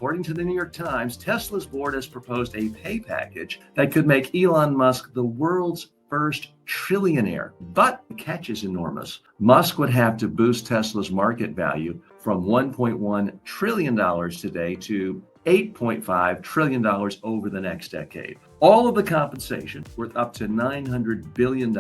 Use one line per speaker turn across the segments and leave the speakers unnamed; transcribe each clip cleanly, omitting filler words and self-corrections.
according to the New York Times, Tesla's board has proposed a pay package that could make Elon Musk the world's first trillionaire. But the catch is enormous. Musk would have to boost Tesla's market value from $1.1 trillion today to $8.5 trillion over the next decade. All of the compensation, worth up to $900 billion,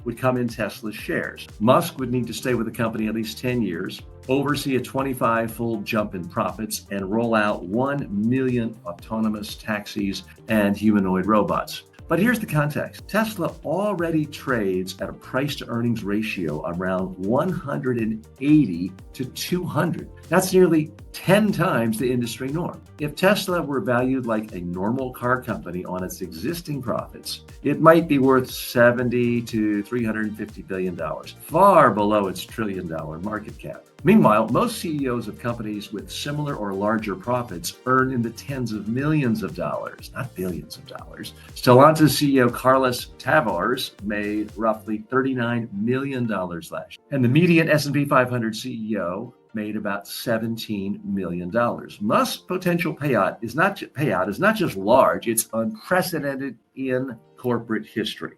would come in Tesla's shares. Musk would need to stay with the company at least 10 years, oversee a 25-fold jump in profits, and roll out 1 million autonomous taxis and humanoid robots. But here's the context. Tesla already trades at a price to earnings ratio around 180 to 200. That's nearly 10 times the industry norm. If Tesla were valued like a normal car company on its existing profits, it might be worth $70 to $350 billion, far below its trillion-dollar market cap. Meanwhile, most CEOs of companies with similar or larger profits earn in the tens of millions of dollars, not billions of dollars. Stellantis CEO Carlos Tavares made roughly $39 million last year, and the median S&P 500 CEO made about $17 million. Musk's potential payout is not just large, it's unprecedented in corporate history.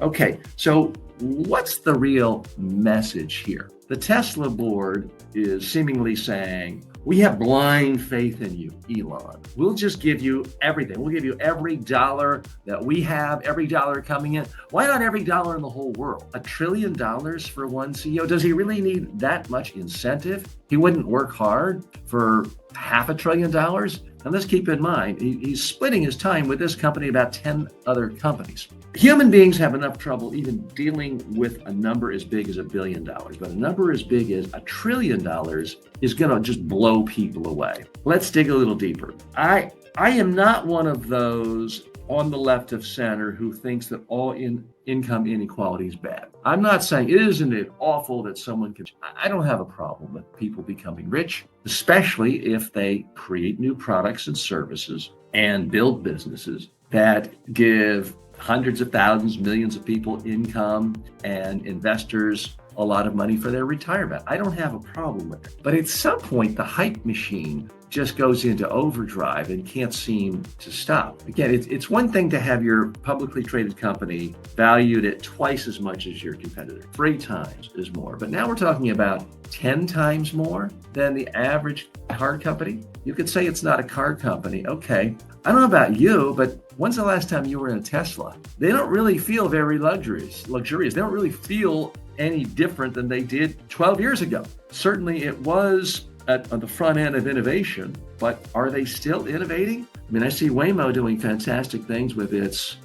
Okay, so what's the real message here? The Tesla board is seemingly saying, we have blind faith in you, Elon. We'll just give you everything. We'll give you every dollar that we have, every dollar coming in. Why not every dollar in the whole world? $1 trillion for one CEO? Does he really need that much incentive? He wouldn't work hard for $500 billion? And let's keep in mind, he's splitting his time with this company about 10 other companies. Human beings have enough trouble even dealing with a number as big as $1 billion, but a number as big as $1 trillion is going to just blow people away. Let's dig a little deeper. I am not one of those on the left of center who thinks that all income inequality is bad. I'm not saying, isn't it awful that someone can, I don't have a problem with people becoming rich, especially if they create new products and services and build businesses that give hundreds of thousands, millions of people income and investors a lot of money for their retirement. I don't have a problem with it. But at some point, the hype machine just goes into overdrive and can't seem to stop. Again, it's one thing to have your publicly traded company valued at twice as much as your competitor, 3 times is more. But now we're talking about 10 times more than the average car company. You could say it's not a car company. Okay, I don't know about you, but when's the last time you were in a Tesla? They don't really feel very luxurious. They don't really feel any different than they did 12 years ago. Certainly it was at the front end of innovation, but are they still innovating? I mean, I see Waymo doing fantastic things with its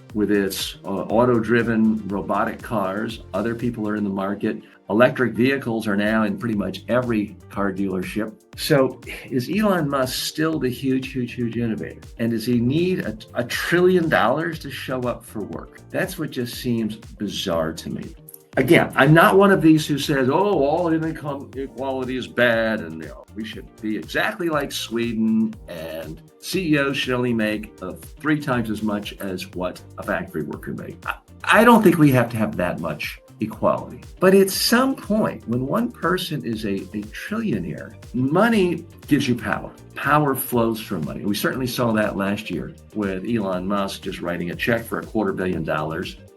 auto-driven robotic cars. Other people are in the market. Electric vehicles are now in pretty much every car dealership. So is Elon Musk still the huge innovator? And does he need $1 trillion to show up for work? That's what just seems bizarre to me. Again, I'm not one of these who says, oh, all income equality is bad and we should be exactly like Sweden and CEOs should only make 3 times as much as what a factory worker makes. I don't think we have to have that much equality. But at some point, when one person is a trillionaire, money gives you power. Power flows from money. We certainly saw that last year with Elon Musk just writing a check for $250 million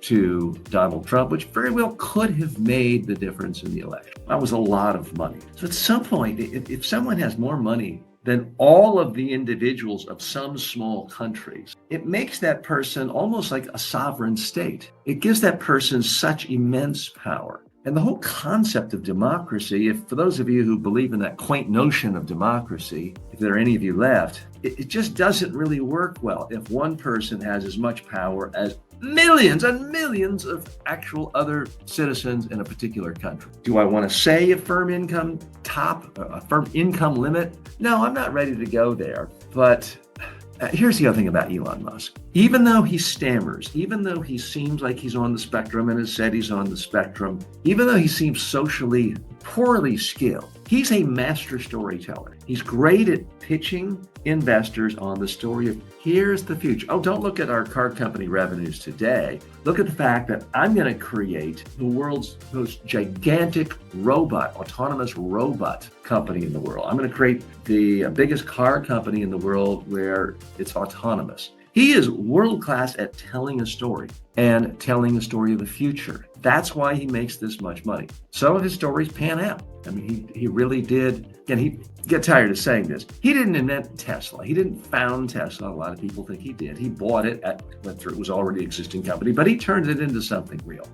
to Donald Trump, which very well could have made the difference in the election. That was a lot of money. So at some point, if someone has more money than all of the individuals of some small countries, it makes that person almost like a sovereign state. It gives that person such immense power. And the whole concept of democracy, if for those of you who believe in that quaint notion of democracy, if there are any of you left, it just doesn't really work well if one person has as much power as millions and millions of actual other citizens in a particular country. Do I want to say a firm income limit? No, I'm not ready to go there. But here's the other thing about Elon Musk. Even though he stammers, even though he seems like he's on the spectrum and has said he's on the spectrum, even though he seems socially poorly skilled. He's a master storyteller. He's great at pitching investors on the story of here's the future. Oh, don't look at our car company revenues today. Look at the fact that I'm going to create the world's most gigantic autonomous robot company in the world. I'm going to create the biggest car company in the world where it's autonomous. He is world-class at telling a story and telling the story of the future. That's why he makes this much money. Some of his stories pan out. I mean, he really did. Again, he get tired of saying this. He didn't invent Tesla. He didn't found Tesla. A lot of people think he did. He bought it, went through, it was already an existing company, but he turned it into something real.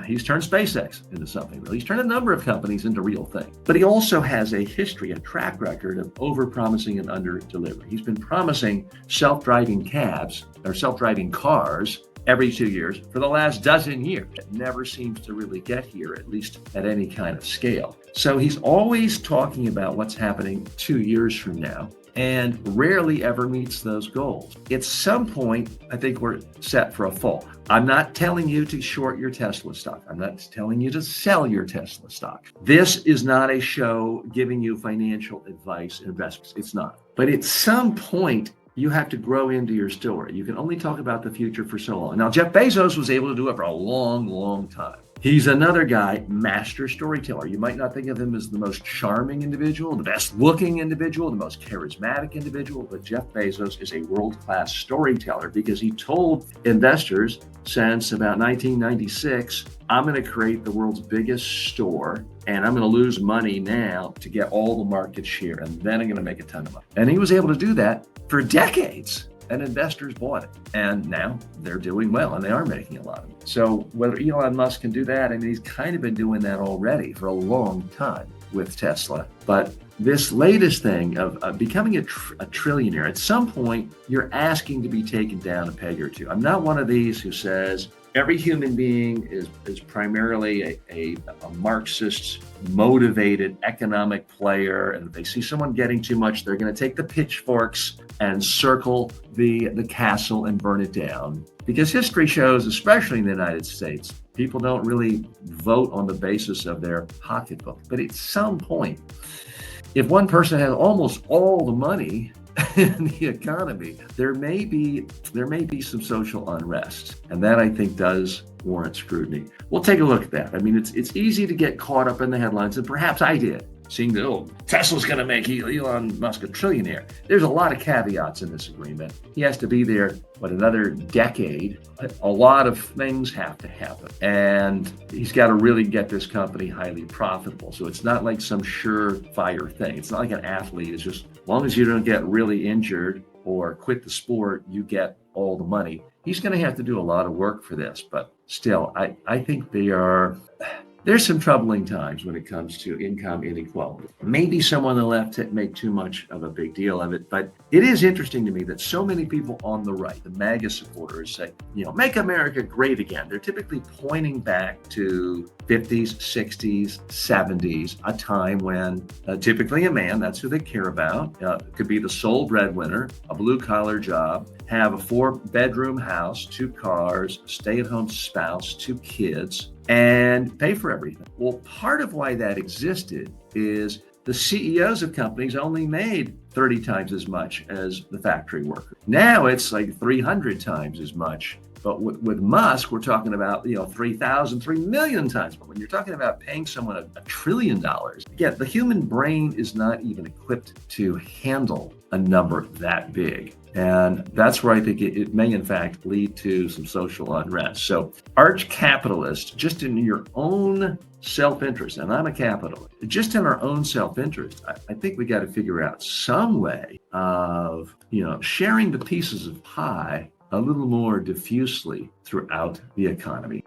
He's turned SpaceX into something real. He's turned a number of companies into real things. But he also has a history, a track record of over-promising and under-delivering. He's been promising self-driving cabs or self-driving cars every 2 years for the last dozen years. It never seems to really get here, at least at any kind of scale. So he's always talking about what's happening 2 years from now and rarely ever meets those goals. At some point, I think we're set for a fall. I'm not telling you to short your Tesla stock. I'm not telling you to sell your Tesla stock. This is not a show giving you financial advice, investments. It's not. But at some point, you have to grow into your story. You can only talk about the future for so long. Now, Jeff Bezos was able to do it for a long, long time. He's another guy, master storyteller. You might not think of him as the most charming individual, the best looking individual, the most charismatic individual, but Jeff Bezos is a world-class storyteller because he told investors since about 1996, I'm going to create the world's biggest store and I'm going to lose money now to get all the market share and then I'm going to make a ton of money. And he was able to do that for decades. And investors bought it. And now they're doing well and they are making a lot of money. So whether Elon Musk can do that, I mean, he's kind of been doing that already for a long time with Tesla. But this latest thing of becoming a trillionaire, at some point, you're asking to be taken down a peg or two. I'm not one of these who says every human being is primarily a Marxist motivated economic player, and if they see someone getting too much, they're going to take the pitchforks and circle the castle and burn it down. Because history shows, especially in the United States, people don't really vote on the basis of their pocketbook. But at some point, if one person has almost all the money in the economy, there may be some social unrest, and that I think does warrant scrutiny. We'll take a look at that. I mean, it's easy to get caught up in the headlines, and perhaps I did, seeing that Tesla's going to make Elon Musk a trillionaire. There's a lot of caveats in this agreement. He has to be there, another decade. A lot of things have to happen, and he's got to really get this company highly profitable. So it's not like some surefire thing. It's not like an athlete. It's just as long as you don't get really injured or quit the sport, you get all the money. He's going to have to do a lot of work for this, but still, I think there's some troubling times when it comes to income inequality. Maybe some on the left make too much of a big deal of it, but it is interesting to me that so many people on the right, the MAGA supporters, say, make America great again. They're typically pointing back to 50s, 60s, 70s, a time when typically a man, that's who they care about, could be the sole breadwinner, a blue-collar job, have a 4-bedroom house, 2 cars, a stay-at-home spouse, 2 kids, and pay for everything. Well, part of why that existed is the CEOs of companies only made 30 times as much as the factory worker. Now it's like 300 times as much. But with Musk, we're talking about 3,000, 3 million times. But when you're talking about paying someone $1 trillion, again, the human brain is not even equipped to handle a number that big. And that's where I think it may, in fact, lead to some social unrest. So arch capitalists, just in your own self-interest, and I'm a capitalist, just in our own self-interest, I think we got to figure out some way of, sharing the pieces of pie a little more diffusely throughout the economy.